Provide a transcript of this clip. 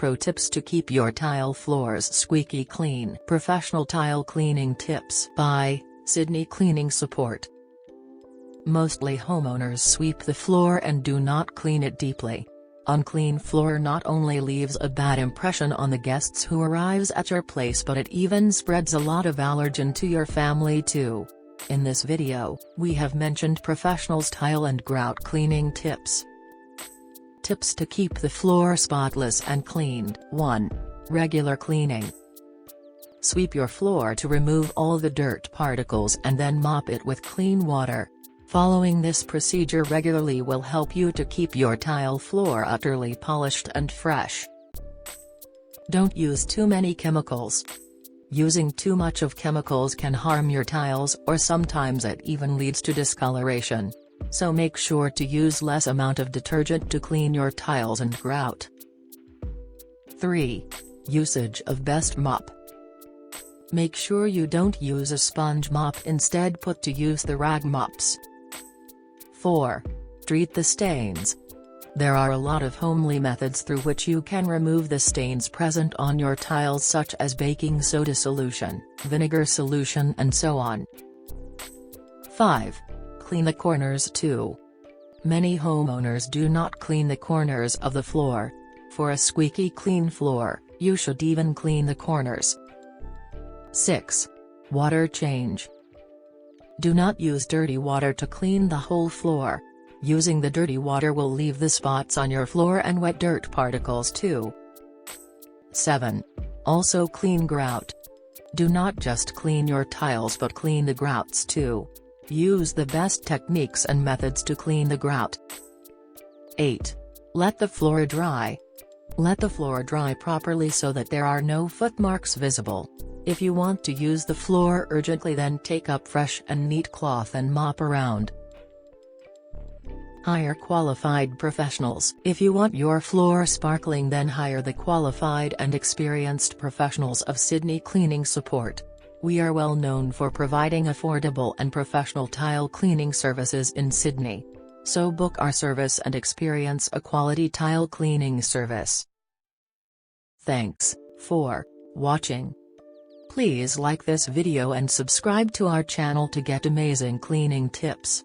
Pro tips to keep your tile floors squeaky clean. Professional tile cleaning tips by Sydney Cleaning Support. Mostly homeowners sweep the floor and do not clean it deeply. Unclean floor not only leaves a bad impression on the guests who arrives at your place, but it even spreads a lot of allergen to your family too. In this video, we have mentioned professionals' tile and grout cleaning tips. Tips to keep the floor spotless and cleaned. 1. Regular cleaning. Sweep your floor to remove all the dirt particles and then mop it with clean water. Following this procedure regularly will help you to keep your tile floor utterly polished and fresh. Don't use too many chemicals. Using too much of chemicals can harm your tiles, or sometimes it even leads to discoloration. So make sure to use less amount of detergent to clean your tiles and grout. 3. Usage of best mop. Make sure you don't use a sponge mop, instead put to use the rag mops. 4. Treat the stains. There are a lot of homely methods through which you can remove the stains present on your tiles, such as baking soda solution, vinegar solution, and so on. 5. Clean the corners too. Many homeowners do not clean the corners of the floor. For a squeaky clean floor, you should even clean the corners. 6. Water change. Do not use dirty water to clean the whole floor. Using the dirty water will leave the spots on your floor and wet dirt particles too. 7. Also clean grout. Do not just clean your tiles but clean the grouts too. Use the best techniques and methods to clean the grout. 8. Let the floor dry. Let the floor dry properly so that there are no footmarks visible. If you want to use the floor urgently, then take up fresh and neat cloth and mop around. Hire qualified professionals. If you want your floor sparkling, then hire the qualified and experienced professionals of Sydney Cleaning Support. We are well known for providing affordable and professional tile cleaning services in Sydney. So book our service and experience a quality tile cleaning service. Thanks for watching. Please like this video and subscribe to our channel to get amazing cleaning tips.